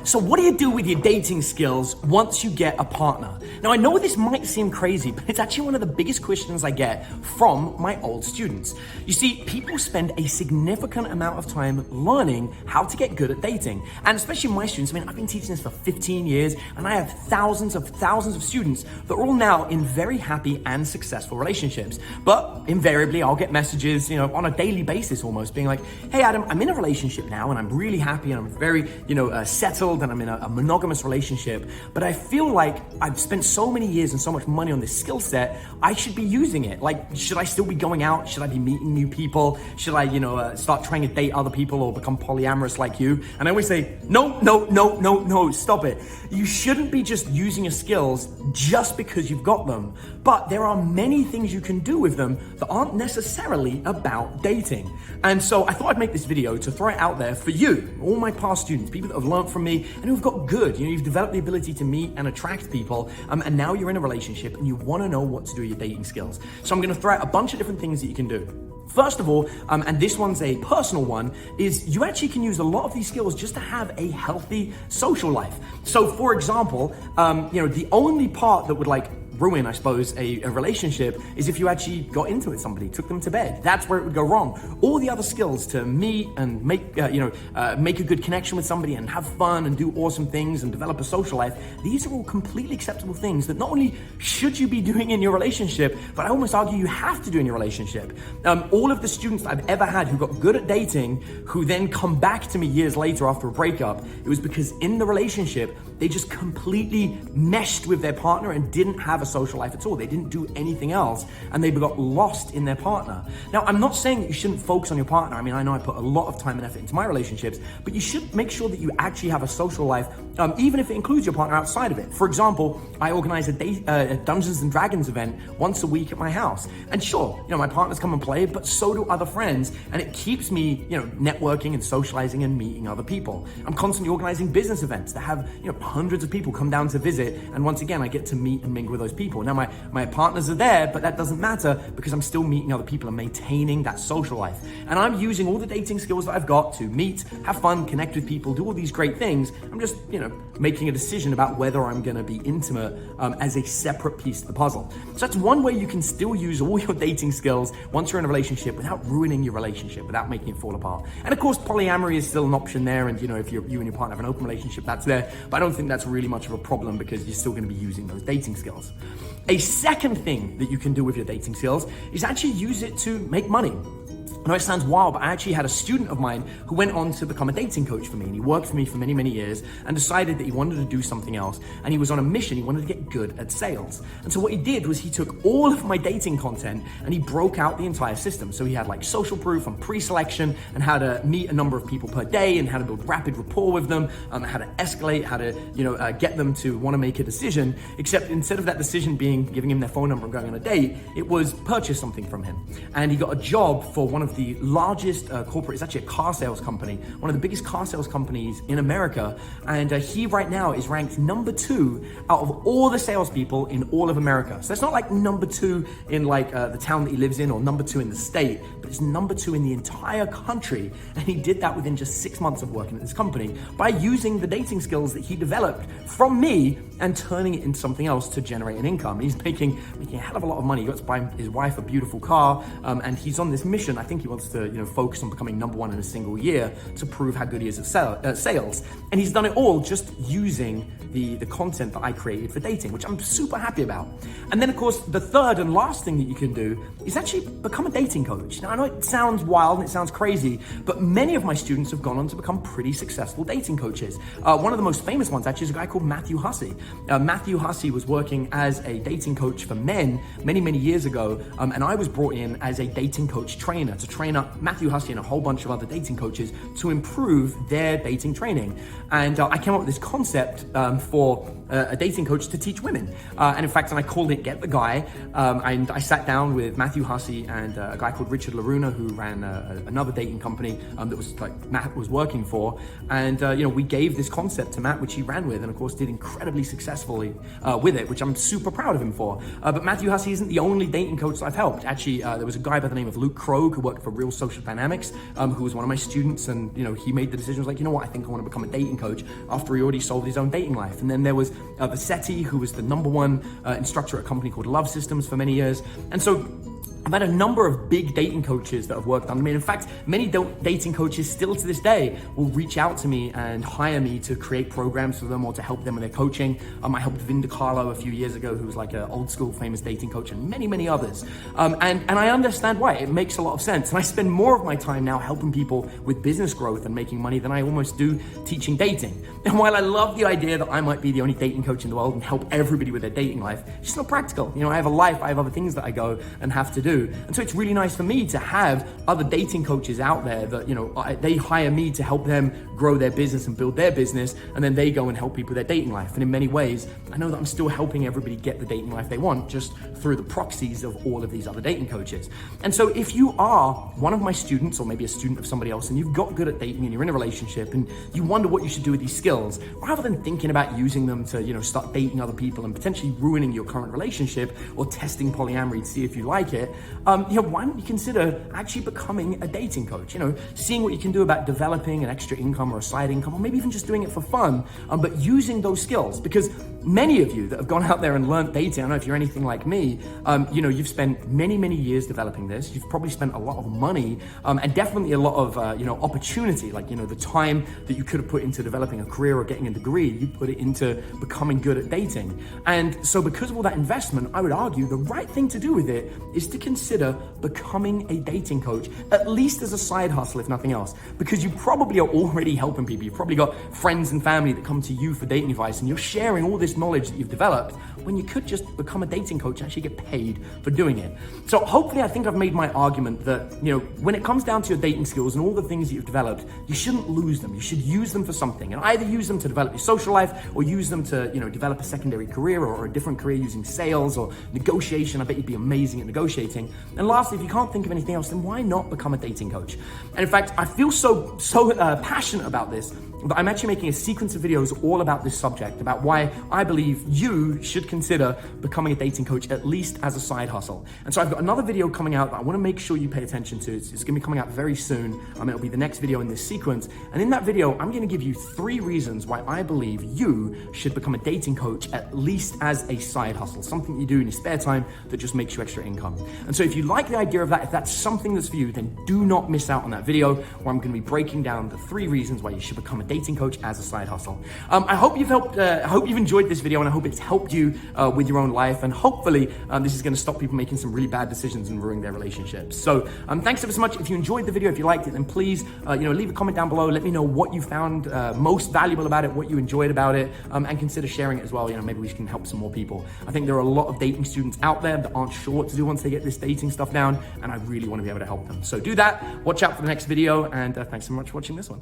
So what do you do with your dating skills once you get a partner? Now I know this might seem crazy, but it's actually one of the biggest questions I get from my old students. You see, people spend a significant amount of time learning how to get good at dating. And especially my students, I've been teaching this for 15 years and I have thousands of students that are all now in very happy and successful relationships. But invariably I'll get messages, on a daily basis almost being like, hey Adam, I'm in a relationship now and I'm really happy and I'm very, settled and I'm in a monogamous relationship, but I feel like I've spent so many years and so much money on this skill set, I should be using it. Like, should I still be going out? Should I be meeting new people? Should I, start trying to date other people or become polyamorous like you? And I always say, no, stop it. You shouldn't be just using your skills just because you've got them, but there are many things you can do with them that aren't necessarily about dating. And so I thought I'd make this video to throw it out there for you, all my past students, people that have learned from me and who've got good. You've developed the ability to meet and attract people, and now you're in a relationship and you want to know what to do with your dating skills. So I'm going to throw out a bunch of different things that you can do. First of all, and this one's a personal one, is you actually can use a lot of these skills just to have a healthy social life. So for example, the only part that would ruin, I suppose, a relationship is if you actually got into it with somebody, took them to bed. That's where it would go wrong. All the other skills to meet and make a good connection with somebody and have fun and do awesome things and develop a social life, these are all completely acceptable things that not only should you be doing in your relationship, but I almost argue you have to do in your relationship. All of the students that I've ever had who got good at dating, who then come back to me years later after a breakup, it was because in the relationship, they just completely meshed with their partner and didn't have a social life at all. They didn't do anything else and they got lost in their partner. Now, I'm not saying that you shouldn't focus on your partner. I know I put a lot of time and effort into my relationships, but you should make sure that you actually have a social life, even if it includes your partner outside of it. For example, I organize a Dungeons and Dragons event once a week at my house. And sure, my partners come and play, but so do other friends. And it keeps me, networking and socializing and meeting other people. I'm constantly organizing business events that have, hundreds of people come down to visit. And once again, I get to meet and mingle with those people. Now, my partners are there, but that doesn't matter because I'm still meeting other people and maintaining that social life. And I'm using all the dating skills that I've got to meet, have fun, connect with people, do all these great things. I'm just, making a decision about whether I'm going to be intimate as a separate piece of the puzzle. So that's one way you can still use all your dating skills once you're in a relationship without ruining your relationship, without making it fall apart. And of course, polyamory is still an option there. And, if you and your partner have an open relationship, that's there. But I don't think that's really much of a problem because you're still going to be using those dating skills. A second thing that you can do with your dating skills is actually use it to make money. I know it sounds wild, but I actually had a student of mine who went on to become a dating coach for me, and he worked for me for many, many years and decided that he wanted to do something else, and he was on a mission. He wanted to get good at sales. And so what he did was he took all of my dating content and he broke out the entire system. So he had social proof and pre-selection and how to meet a number of people per day and how to build rapid rapport with them, how to escalate, how to get them to want to make a decision, except instead of that decision being giving him their phone number and going on a date, it was purchase something from him. And he got a job for one of the largest corporate, it's actually a car sales company, one of the biggest car sales companies in America. And he right now is ranked number 2 out of all the salespeople in all of America. So it's not like number 2 in the town that he lives in or number 2 in the state, but it's number 2 in the entire country. And he did that within just 6 months of working at this company by using the dating skills that he developed from me and turning it into something else to generate an income. He's making a hell of a lot of money. He got to buy his wife a beautiful car, and he's on this mission. I think he wants to focus on becoming number 1 in a single year to prove how good he is at sales. And he's done it all just using the content that I created for dating, which I'm super happy about. And then of course, the third and last thing that you can do is actually become a dating coach. Now I know it sounds wild and it sounds crazy, but many of my students have gone on to become pretty successful dating coaches. One of the most famous ones actually is a guy called Matthew Hussey. Matthew Hussey was working as a dating coach for men many, many years ago, and I was brought in as a dating coach trainer to train up Matthew Hussey and a whole bunch of other dating coaches to improve their dating training. And I came up with this concept for a dating coach to teach women. And in fact, I called it Get the Guy. And I sat down with Matthew Hussey and a guy called Richard Laruna, who ran another dating company that was Matt was working for. And we gave this concept to Matt, which he ran with, and of course did incredibly successfully with it, which I'm super proud of him for. But Matthew Hussey isn't the only dating coach that I've helped. Actually, there was a guy by the name of Luke Krogh who worked worked for Real Social Dynamics, who was one of my students, and he made the decision, was like, you know what, I think I want to become a dating coach after he already solved his own dating life. And then there was Vasetti, who was the #1 instructor at a company called Love Systems for many years. And so I've had a number of big dating coaches that have worked under me. In fact, many dating coaches still to this day will reach out to me and hire me to create programs for them or to help them with their coaching. I helped Vinda Carlo a few years ago, who was like an old school famous dating coach, and many, many others. And I understand why. It makes a lot of sense. And I spend more of my time now helping people with business growth and making money than I almost do teaching dating. And while I love the idea that I might be the only dating coach in the world and help everybody with their dating life, it's just not practical. I have a life, I have other things that I go and have to do. And so it's really nice for me to have other dating coaches out there that, they hire me to help them grow their business and build their business, and then they go and help people with their dating life. And in many ways, I know that I'm still helping everybody get the dating life they want, just through the proxies of all of these other dating coaches. And so if you are one of my students, or maybe a student of somebody else, and you've got good at dating and you're in a relationship and you wonder what you should do with these skills, rather than thinking about using them to, start dating other people and potentially ruining your current relationship or testing polyamory to see if you like it, why don't you consider actually becoming a dating coach? Seeing what you can do about developing an extra income or a side income, or maybe even just doing it for fun, but using those skills. Because many of you that have gone out there and learned dating, I don't know if you're anything like me, you've spent many, many years developing this. You've probably spent a lot of money and definitely a lot of, opportunity, like, the time that you could have put into developing a career or getting a degree, you put it into becoming good at dating. And so because of all that investment, I would argue the right thing to do with it is to consider becoming a dating coach, at least as a side hustle, if nothing else, because you probably are already helping people. You've probably got friends and family that come to you for dating advice, and you're sharing all this knowledge that you've developed when you could just become a dating coach and actually get paid for doing it. So hopefully I think I've made my argument that, when it comes down to your dating skills and all the things that you've developed, you shouldn't lose them. You should use them for something, and either use them to develop your social life or use them to, develop a secondary career or a different career using sales or negotiation. I bet you'd be amazing at negotiating. And lastly, if you can't think of anything else, then why not become a dating coach? And in fact, I feel so passionate about this that I'm actually making a sequence of videos all about this subject, about why I believe you should consider becoming a dating coach, at least as a side hustle. And so I've got another video coming out that I want to make sure you pay attention to. It's going to be coming out very soon. It'll be the next video in this sequence. And in that video, I'm going to give you 3 reasons why I believe you should become a dating coach, at least as a side hustle, something you do in your spare time that just makes you extra income. And so if you like the idea of that, if that's something that's for you, then do not miss out on that video where I'm going to be breaking down the 3 reasons why you should become a dating coach as a side hustle. I hope you've enjoyed this video, and I hope it's helped you with your own life, and hopefully this is going to stop people making some really bad decisions and ruining their relationships. So thanks ever so much. If you enjoyed the video, if you liked it, then please leave a comment down below. Let me know what you found most valuable about it, what you enjoyed about it, and consider sharing it as well. Maybe we can help some more people. I think there are a lot of dating students out there that aren't sure what to do once they get this dating stuff down, and I really want to be able to help them. So do that. Watch out for the next video, and thanks so much for watching this one.